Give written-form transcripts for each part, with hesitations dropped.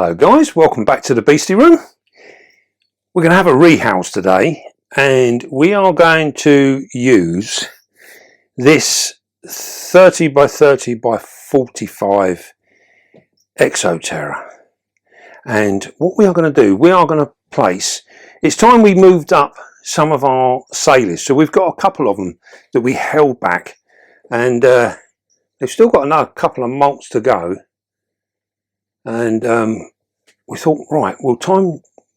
Hello guys, welcome back to the Beastie Room. We're going to have a rehouse today and we are going to use this 30 by 30 by 45 Exoterra. And what we are going to do, we are going to place, it's time we moved up some of our saleys. So we've got a couple of them that we held back and they've still got another couple of molts to go. And we thought, right, we'll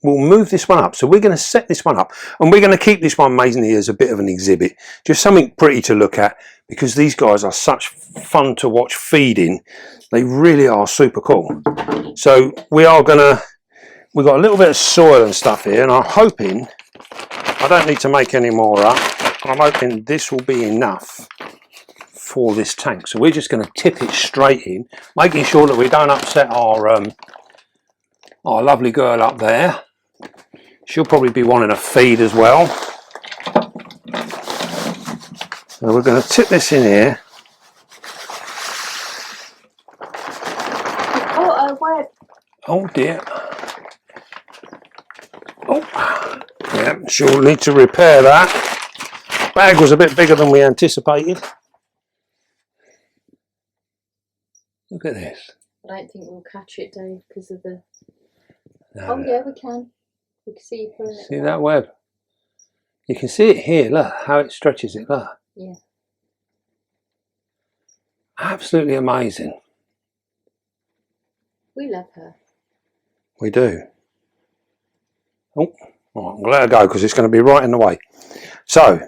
move this one up. So we're going to set this one up and we're going to keep this one amazingly as a bit of an exhibit, just something pretty to look at, because these guys are such fun to watch feeding. They really are super cool. So we've got a little bit of soil and stuff here, and I'm hoping I don't need to make any more up. I'm hoping this will be enough for this tank. So we're just going to tip it straight in, making sure that we don't upset our lovely girl up there. She'll probably be wanting a feed as well. So we're going to tip this in here. Oh dear. Oh, yeah, she'll need to repair that. Bag was a bit bigger than we anticipated. Look at this. I don't think we'll catch it, Dave, because of the... No, oh yeah, we can. We can see you pulling it. See that web? You can see it here, look how it stretches it, look. Yeah. Absolutely amazing. We love her. We do. Oh, right, we'll let her go because it's going to be right in the way. So,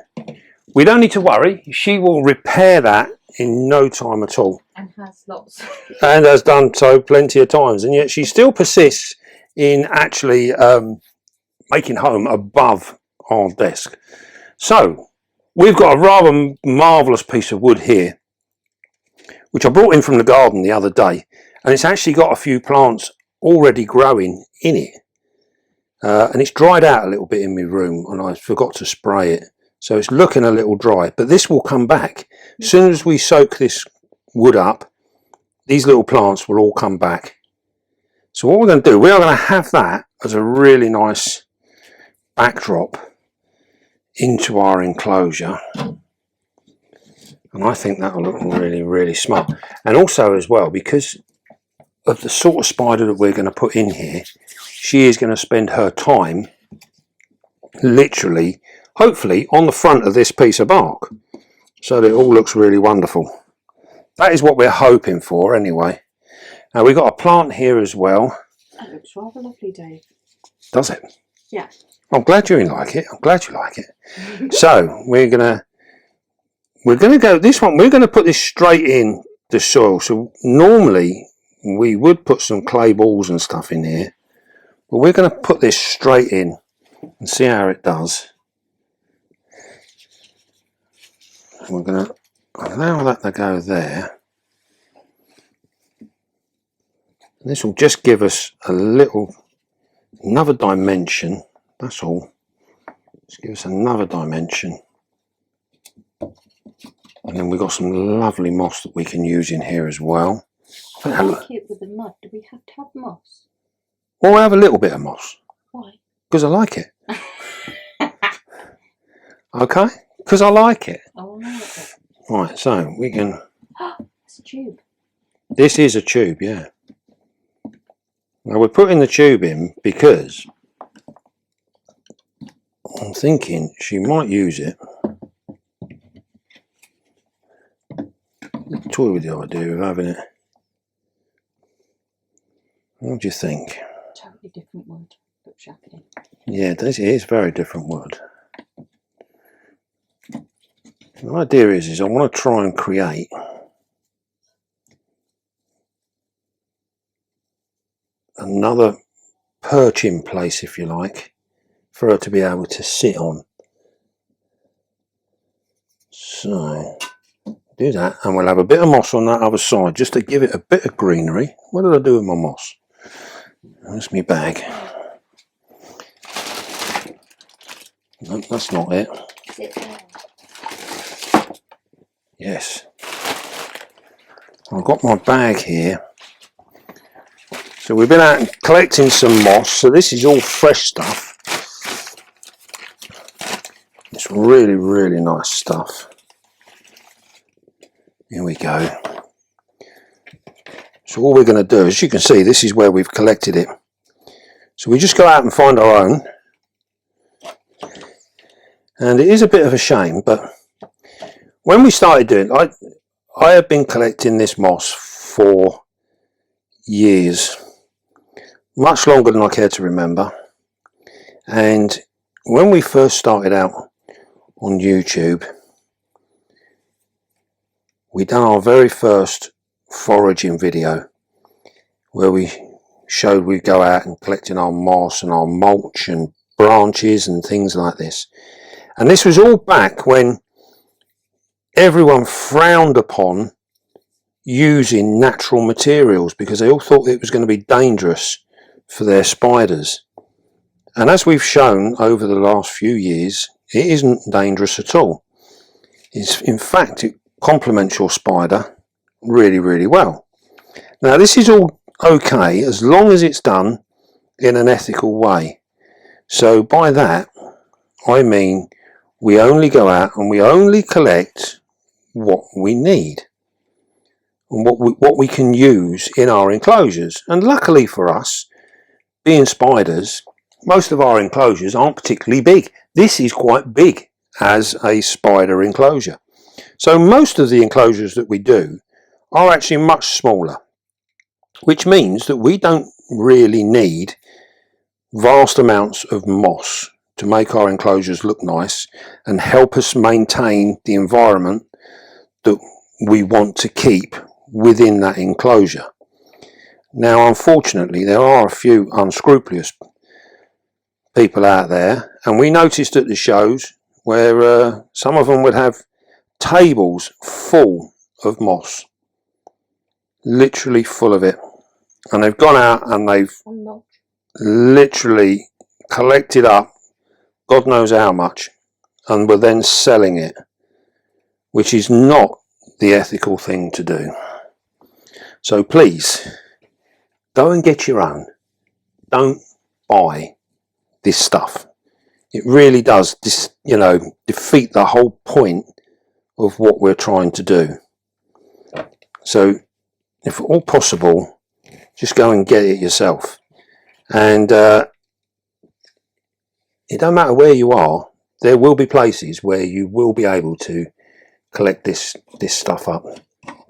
we don't need to worry. She will repair that in no time at all. And has lots. And has done so plenty of times. And yet she still persists in actually making home above our desk. So, we've got a rather marvellous piece of wood here, which I brought in from the garden the other day. And it's actually got a few plants already growing in it. And it's dried out a little bit in my room and I forgot to spray it. So it's looking a little dry, but this will come back. As soon as we soak this wood up, these little plants will all come back. So what we're going to do, we are going to have that as a really nice backdrop into our enclosure. And I think that will look really, really smart. And also as well, because of the sort of spider that we're going to put in here, she is going to spend her time literally, hopefully, on the front of this piece of bark, so that it all looks really wonderful. That is what we're hoping for anyway. Now we've got a plant here as well. That looks rather lovely, Dave. Does it? Yeah. I'm glad you like it. I'm glad you like it. So we're gonna go this one. We're gonna put this straight in the soil. So normally we would put some clay balls and stuff in here, but we're going to put this straight in and see how it does. And we're going to allow that to go there. And this will just give us another dimension. That's all. Just give us another dimension. And then we've got some lovely moss that we can use in here as well. I like it with the mud. Do we have to have moss? Well, we'll have a little bit of moss. Why? Because I like it. Okay? Because I like it. Oh, I like it. Right, so we can... It's a tube. This is a tube, yeah. Now we're putting the tube in because I'm thinking she might use it. Toy with the idea of having it. What do you think? Totally different wood. Looks shocking. Yeah, this is very different wood. The idea is I want to try and create another perching place, if you like, for her to be able to sit on. So do that, and we'll have a bit of moss on that other side just to give it a bit of greenery. What did I do with my moss? That's my bag. No, that's not it. Is it there? Yes. I've got my bag here. So we've been out and collecting some moss. So this is all fresh stuff. It's really, really nice stuff. Here we go. So all we're going to do, as you can see, this is where we've collected it. So we just go out and find our own. And it is a bit of a shame, but when we started doing it, I have been collecting this moss for years, much longer than I care to remember. And when we first started out on YouTube, we done our very first foraging video where we showed we'd go out and collecting our moss and our mulch and branches and things like this. And this was all back when everyone frowned upon using natural materials because they all thought it was going to be dangerous for their spiders. And as we've shown over the last few years, it isn't dangerous at all. It's, in fact, it complements your spider really, really well. Now this is all okay as long as it's done in an ethical way. So by that I mean we only go out and we only collect what we need and what we can use in our enclosures. And luckily for us, being spiders, most of our enclosures aren't particularly big. This is quite big as a spider enclosure. So most of the enclosures that we do are actually much smaller, which means that we don't really need vast amounts of moss to make our enclosures look nice and help us maintain the environment that we want to keep within that enclosure. Now unfortunately there are a few unscrupulous people out there, and we noticed at the shows where some of them would have tables full of moss, literally full of it, and they've gone out and they've literally collected up God knows how much and were then selling it, which is not the ethical thing to do. So please go and get your own. Don't buy this stuff. It really does defeat the whole point of what we're trying to do. So if at all possible, just go and get it yourself. And it don't matter where you are, there will be places where you will be able to collect this stuff up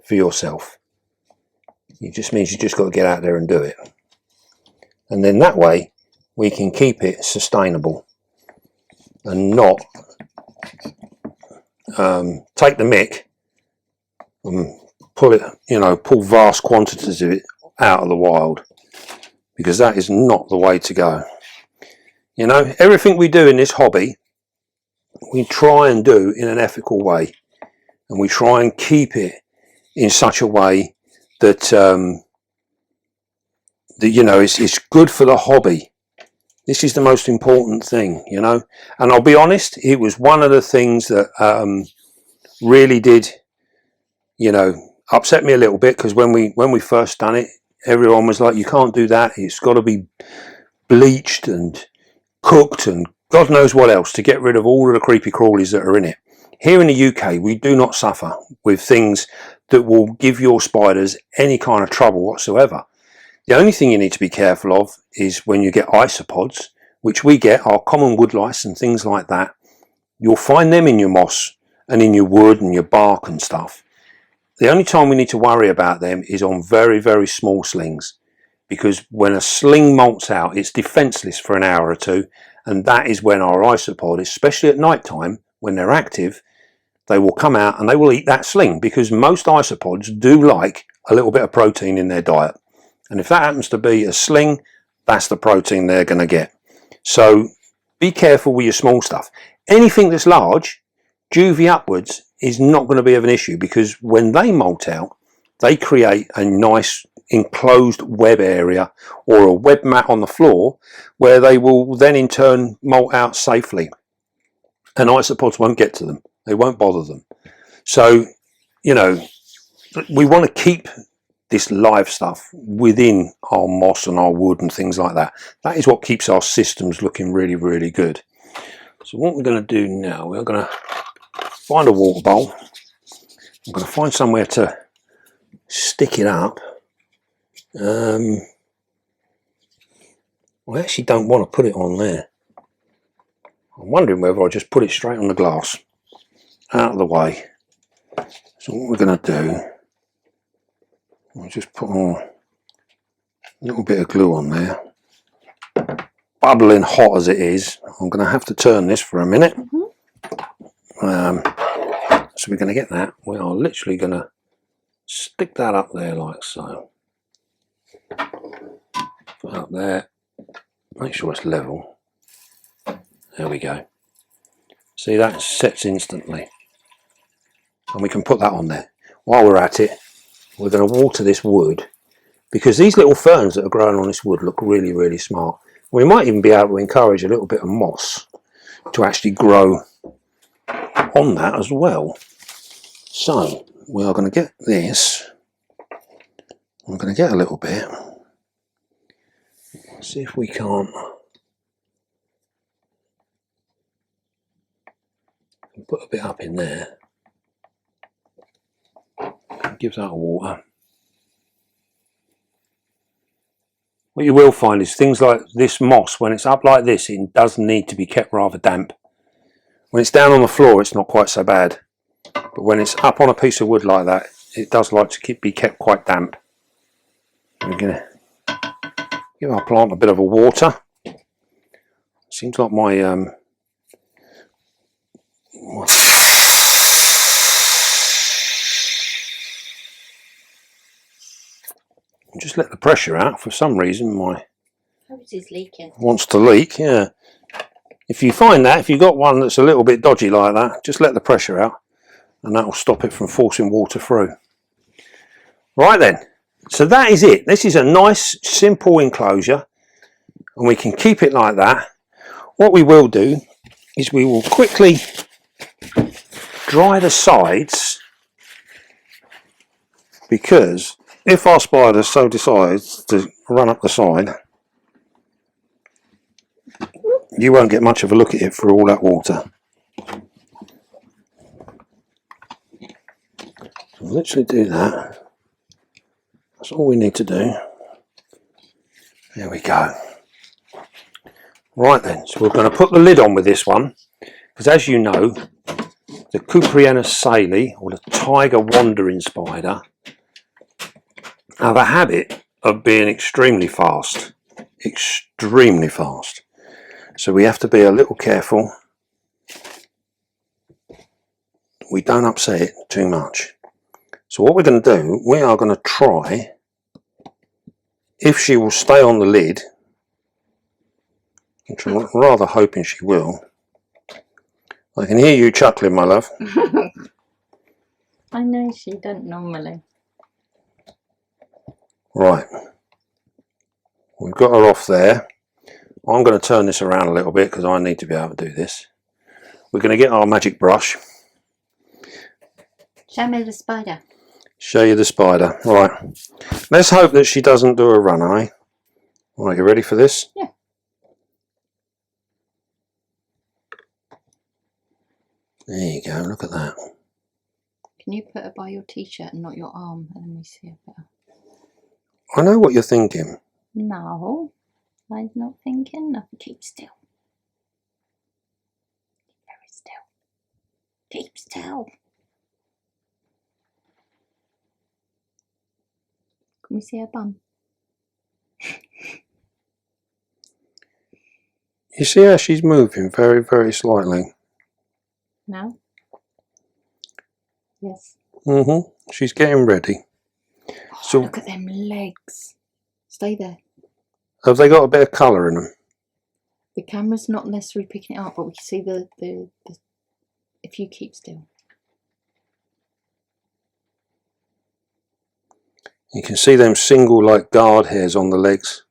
for yourself. It just means you just got to get out there and do it. And then that way we can keep it sustainable and not take the mick and pull vast quantities of it out of the wild, because that is not the way to go. You know, everything we do in this hobby, we try and do in an ethical way, and we try and keep it in such a way that it's good for the hobby. This is the most important thing, you know. And I'll be honest, it was one of the things that really did, upset me a little bit, because when we first done it, everyone was like, you can't do that, it's got to be bleached and cooked and God knows what else to get rid of all of the creepy crawlies that are in it. Here in the UK, we do not suffer with things that will give your spiders any kind of trouble whatsoever. The only thing you need to be careful of is when you get isopods, which we get, our common wood lice and things like that. You'll find them in your moss and in your wood and your bark and stuff. The only time we need to worry about them is on very, very small slings, because when a sling molts out, it's defenseless for an hour or two, and that is when our isopod, especially at night time when they're active, they will come out and they will eat that sling, because most isopods do like a little bit of protein in their diet. And if that happens to be a sling, that's the protein they're going to get. So be careful with your small stuff. Anything that's large, juvie upwards, is not going to be of an issue, because when they molt out, they create a nice enclosed web area or a web mat on the floor where they will then in turn molt out safely, and isopods won't get to them. They won't bother them. So we want to keep this live stuff within our moss and our wood and things like that. That is what keeps our systems looking really, really good. So what we're going to do now, we're going to find a water bowl. I'm going to find somewhere to stick it up. I actually don't want to put it on there. I'm wondering whether I just put it straight on the glass, out of the way. So what we're going to do, we'll just put a little bit of glue on there. Bubbling hot as it is, I'm going to have to turn this for a minute. So we're going to get that. We are literally going to stick that up there like so. Put it up there. Make sure it's level. There we go. See, that sets instantly. And we can put that on there. While we're at it, we're going to water this wood, because these little ferns that are growing on this wood look really, really smart. We might even be able to encourage a little bit of moss to actually grow on that as well. So we are going to get this. I'm going to get a little bit. See if we can't put a bit up in there. Give that a water. What you will find is things like this moss, when it's up like this, it does need to be kept rather damp. When it's down on the floor, it's not quite so bad. But when it's up on a piece of wood like that, it does like to be kept quite damp. We're going to give our plant a bit of a water. Seems like my just let the pressure out. For some reason my hose is leaking. Wants to leak. Yeah, if you find that, if you've got one that's a little bit dodgy like that, just let the pressure out and that will stop it from forcing water through. Right then, so that is it. This is a nice simple enclosure and we can keep it like that. What we will do is we will quickly dry the sides, because if our spider so decides to run up the side, you won't get much of a look at it through all that water. So we'll literally do that. That's all we need to do. There we go. Right then, so we're going to put the lid on with this one, because as you know, the Cupienius salei, or the tiger wandering spider, have a habit of being extremely fast. Extremely fast. So we have to be a little careful. We don't upset it too much. So what we're going to do, we are going to try, if she will stay on the lid, which I'm rather hoping she will. I can hear you chuckling, my love. I know she don't normally. Right, we've got her off there. I'm going to turn this around a little bit because I need to be able to do this. We're going to get our magic brush. Show me the spider. Show you the spider. Right, let's hope that she doesn't do a run, eh? Right, you ready for this? Yeah. There you go, look at that. Can you put her by your t-shirt and not your arm, and then we see her better? I know what you're thinking. No, I'm not thinking. No, keep still. Keep very still. Keep still. Can we see her bum? You see how she's moving very, very slightly? No? Yes. She's getting ready. Oh, So look at them legs. Stay there. have they got a bit of colour in them? The camera's not necessarily picking it up, but we can see the if you keep still. You can see them single like guard hairs on the legs.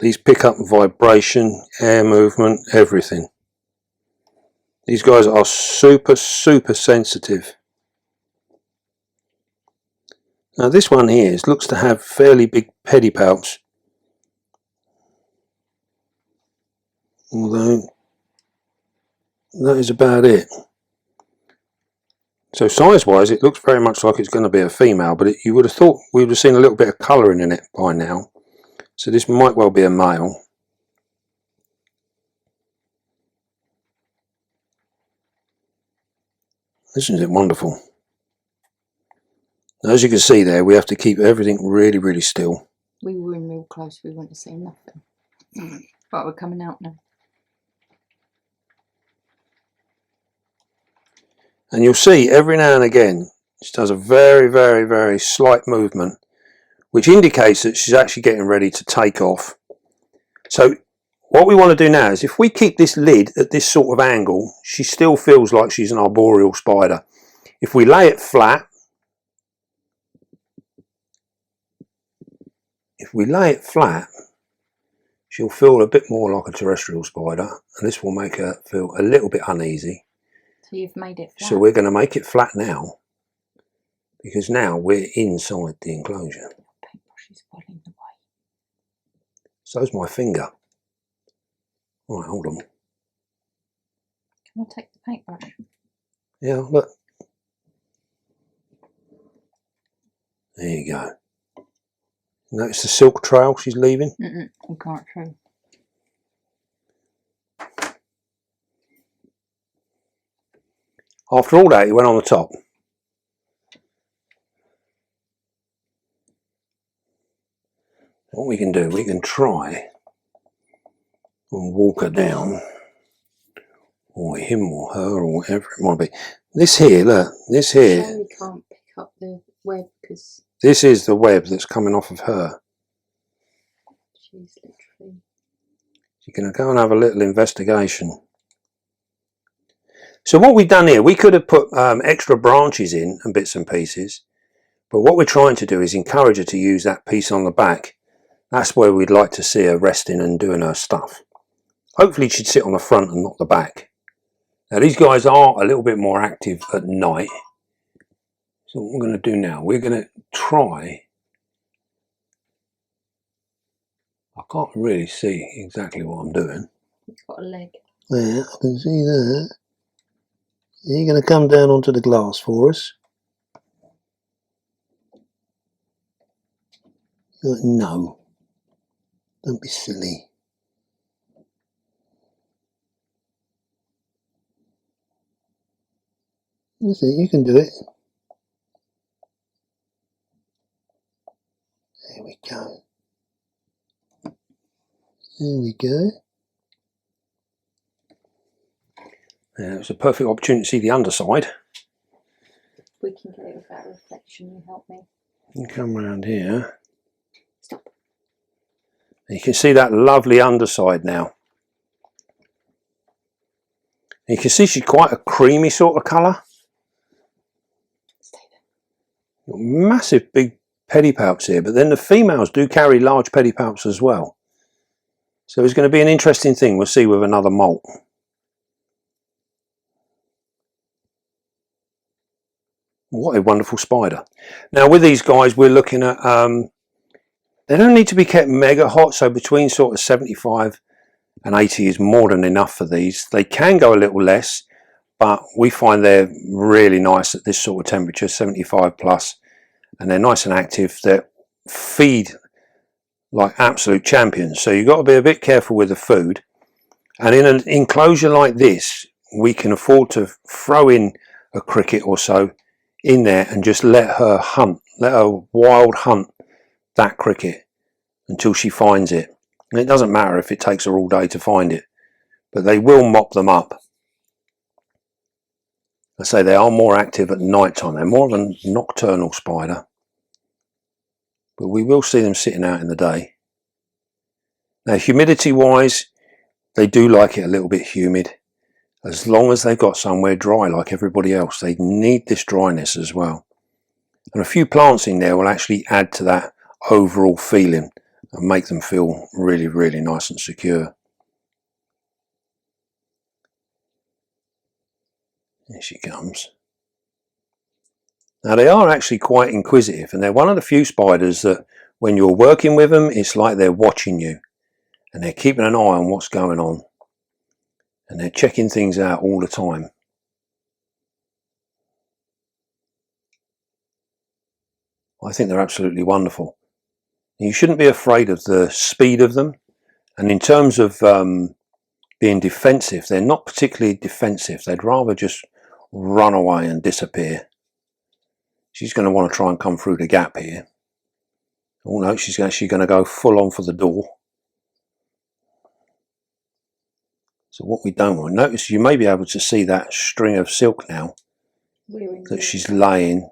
These pick up vibration, air movement, everything. These guys are super, super sensitive. Now this one here looks to have fairly big pedipalps, although that is about it. So size wise it looks very much like it's going to be a female, but you would have thought we would have seen a little bit of colouring in it by now. So this might well be a male. Isn't it wonderful? As you can see there, we have to keep everything really, really still. We were in real close, we wouldn't have seen nothing. But we're coming out now. And you'll see every now and again, she does a very, very, very slight movement, which indicates that she's actually getting ready to take off. So what we want to do now is if we keep this lid at this sort of angle, she still feels like she's an arboreal spider. If we lay it flat, she'll feel a bit more like a terrestrial spider, and this will make her feel a little bit uneasy. So you've made it flat. So we're going to make it flat now, because now we're inside the enclosure. Paintbrush is well in the way. So's my finger. Right, hold on. Can I take the paintbrush? Yeah, look. There you go. Notice the silk trail she's leaving? We can't show. After all that, it went on the top. What we can do, we can try and walk her down, or him or her or whatever it might be. This here, look, this here. We can't pick up the web because this is the web that's coming off of her. she's literally. You're going to go and have a little investigation. So what we've done here, we could have put extra branches in and bits and pieces, but what we're trying to do is encourage her to use that piece on the back. That's where we'd like to see her resting and doing her stuff. Hopefully she'd sit on the front and not the back. Now these guys are a little bit more active at night. So what we're going to do now, we're going to try. I can't really see exactly what I'm doing. It's got a leg. Yeah, I can see that. You're going to come down onto the glass for us. No, don't be silly. That's it, you can do it. There we go. There we go. Now it's a perfect opportunity to see the underside. We can get it without reflection, you help me. You come round here. Stop. You can see that lovely underside now. You can see she's quite a creamy sort of colour. Stay there. Massive big pedipalps here, but then the females do carry large pedipalps as well. So it's going to be an interesting thing we'll see with another molt. What a wonderful spider. Now with these guys we're looking at, they don't need to be kept mega hot, so between sort of 75 and 80 is more than enough for these. They can go a little less, but we find they're really nice at this sort of temperature, 75 plus, and they're nice and active. They feed like absolute champions, so you've got to be a bit careful with the food. And in an enclosure like this, we can afford to throw in a cricket or so in there and just let her hunt, let her wild hunt that cricket until she finds it. And it doesn't matter if it takes her all day to find it, but they will mop them up. I say they are more active at night time. They're more of a nocturnal spider, but we will see them sitting out in the day. Now humidity wise, they do like it a little bit humid. As long as they've got somewhere dry like everybody else, they need this dryness as well. And a few plants in there will actually add to that overall feeling and make them feel really, really nice and secure. Here she comes. Now they are actually quite inquisitive, and they're one of the few spiders that when you're working with them, it's like they're watching you and they're keeping an eye on what's going on, and they're checking things out all the time. I think they're absolutely wonderful. You shouldn't be afraid of the speed of them, and in terms of being defensive, they're not particularly defensive. They'd rather just run away and disappear. She's going to want to try and come through the gap here. Oh no, she's actually going to go full on for the door. So what we don't want, notice you may be able to see that string of silk now that she's laying.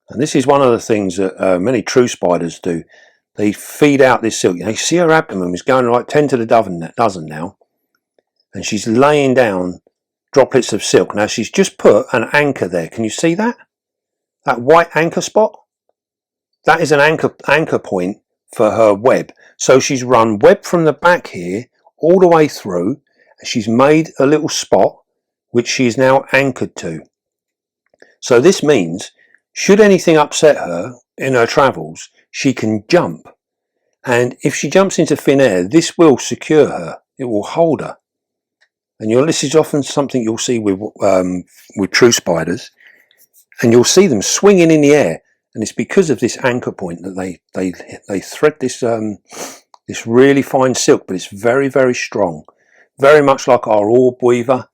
And this is one of the things that many true spiders do. They feed out this silk. You see her abdomen is going like 10 to the dozen now. And she's laying down droplets of silk. Now she's just put an anchor there. Can you see that? That white anchor spot? That is an anchor point for her web. So she's run web from the back here all the way through. She's made a little spot which she is now anchored to. So this means should anything upset her in her travels, she can jump. And if she jumps into thin air, this will secure her. It will hold her. And this is often something you'll see with true spiders. And you'll see them swinging in the air. And it's because of this anchor point that they thread this this really fine silk, but it's very, very strong. Very much like our orb weaver.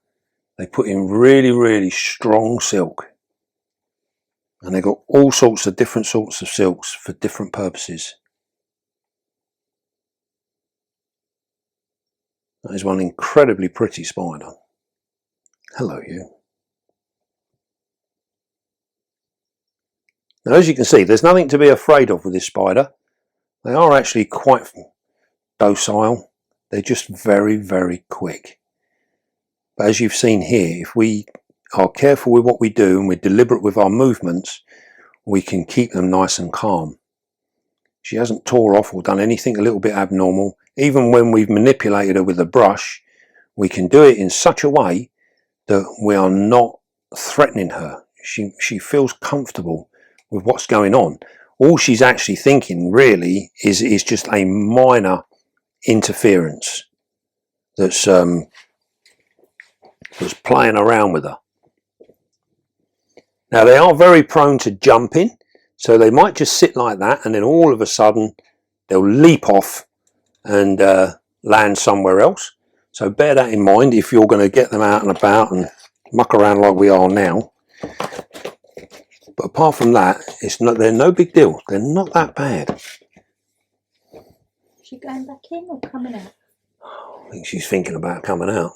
They put in really, really strong silk. And they've got all sorts of different sorts of silks for different purposes. That is one incredibly pretty spider. Hello, you. Now, as you can see, there's nothing to be afraid of with this spider. They are actually quite docile. They're just very, very quick. But as you've seen here, if we are careful with what we do and we're deliberate with our movements, we can keep them nice and calm. She hasn't tore off or done anything a little bit abnormal. Even when we've manipulated her with a brush, we can do it in such a way that we are not threatening her. She feels comfortable with what's going on. All she's actually thinking really is just a minor interference that's playing around with her. Now they are very prone to jumping, so they might just sit like that and then all of a sudden they'll leap off and land somewhere else. So bear that in mind if you're going to get them out and about and muck around like we are now. But apart from that, they're no big deal. They're not that bad. Is she going back in or coming out? I think she's thinking about coming out.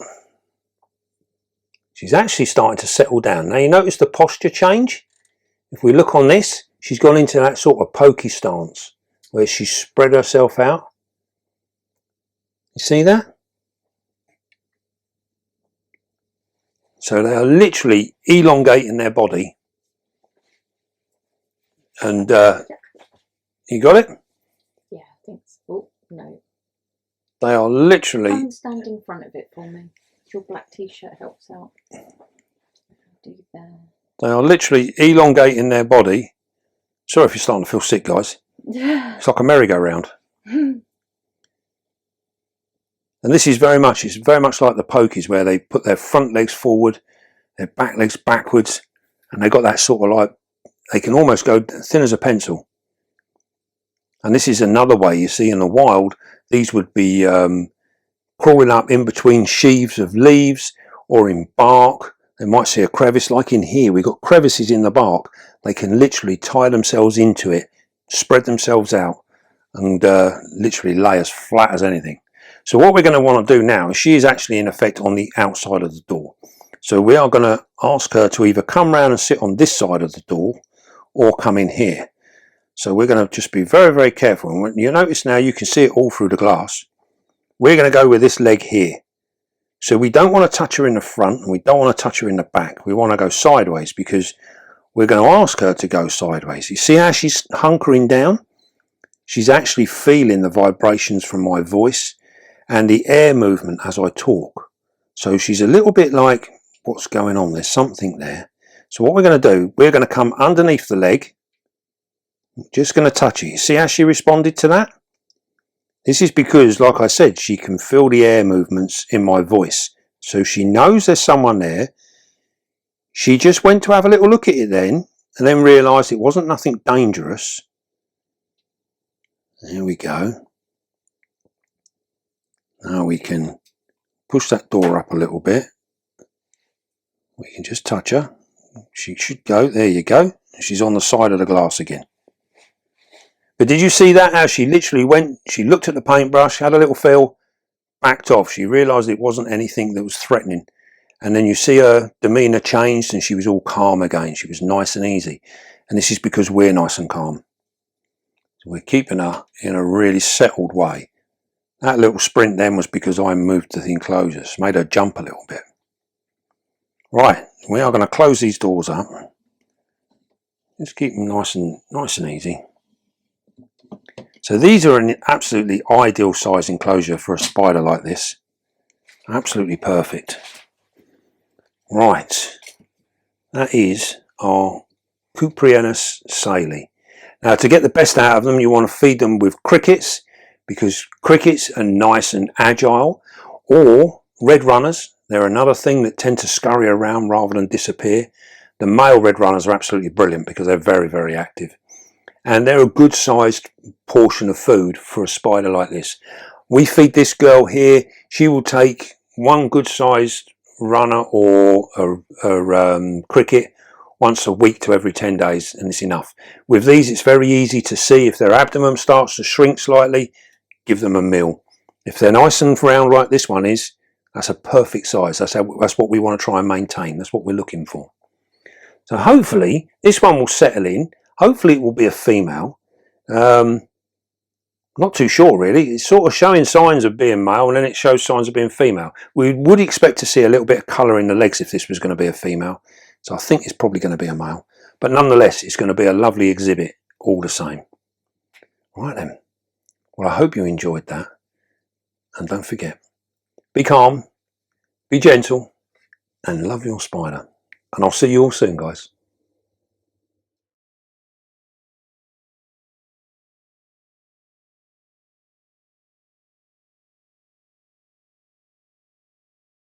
She's actually starting to settle down. Now you notice the posture change? If we look on this, she's gone into that sort of pokey stance where she's spread herself out. You see that? So they are literally elongating their body. And you got it? Yeah, I think so. Oh, no. They are literally... Come and stand in front of it for me. Your black t-shirt helps out. Do that. They are literally elongating their body. Sorry if you're starting to feel sick, guys. It's like a merry-go-round. And this is very much like the pokies, where they put their front legs forward, their back legs backwards, and they've got that sort of like, they can almost go thin as a pencil. And this is another way, you see, in the wild, these would be crawling up in between sheaves of leaves or in bark. They might see a crevice, like in here, we've got crevices in the bark. They can literally tie themselves into it, spread themselves out, and literally lay as flat as anything. So what we're going to want to do now is she is actually in effect on the outside of the door. So we are going to ask her to either come round and sit on this side of the door or come in here. So we're going to just be very, very careful. And when you notice now, you can see it all through the glass. We're going to go with this leg here. So we don't want to touch her in the front and we don't want to touch her in the back. We want to go sideways because we're going to ask her to go sideways. You see how she's hunkering down? She's actually feeling the vibrations from my voice and the air movement as I talk. So she's a little bit like what's going on. There's something there. So what we're going to do, we're going to come underneath the leg. Just going to touch it. You see how she responded to that? This is because, like I said, she can feel the air movements in my voice. So she knows there's someone there. She just went to have a little look at it then, and then realised it wasn't nothing dangerous. There we go. Now we can push that door up a little bit. We can just touch her. She should go. There you go. She's on the side of the glass again. But did you see that? How she literally went, she looked at the paintbrush, had a little feel, backed off. She realised it wasn't anything that was threatening. And then you see her demeanour changed and she was all calm again. She was nice and easy. And this is because we're nice and calm. So we're keeping her in a really settled way. That little sprint then was because I moved the enclosure. It's made her jump a little bit. Right, we are going to close these doors up. Just keep them nice and easy. So these are an absolutely ideal size enclosure for a spider like this. Absolutely perfect. Right, that is our Cupienius salei. Now to get the best out of them, you want to feed them with crickets, because crickets are nice and agile, or red runners. They're another thing that tend to scurry around rather than disappear. The male red runners are absolutely brilliant because they're very, very active. And they're a good sized portion of food for a spider like this. We feed this girl here. She will take one good sized runner or a cricket once a week to every 10 days, and it's enough. With these, it's very easy to see if their abdomen starts to shrink slightly, give them a meal. If they're nice and round like this one is, that's a perfect size. That's what we want to try and maintain. That's what we're looking for. So hopefully this one will settle in. Hopefully it will be a female. Not too sure really. It's sort of showing signs of being male and then it shows signs of being female. We would expect to see a little bit of colour in the legs if this was going to be a female. So I think it's probably going to be a male. But nonetheless, it's going to be a lovely exhibit all the same. Right then. Well, I hope you enjoyed that. And don't forget, be calm, be gentle, and love your spider. And I'll see you all soon, guys.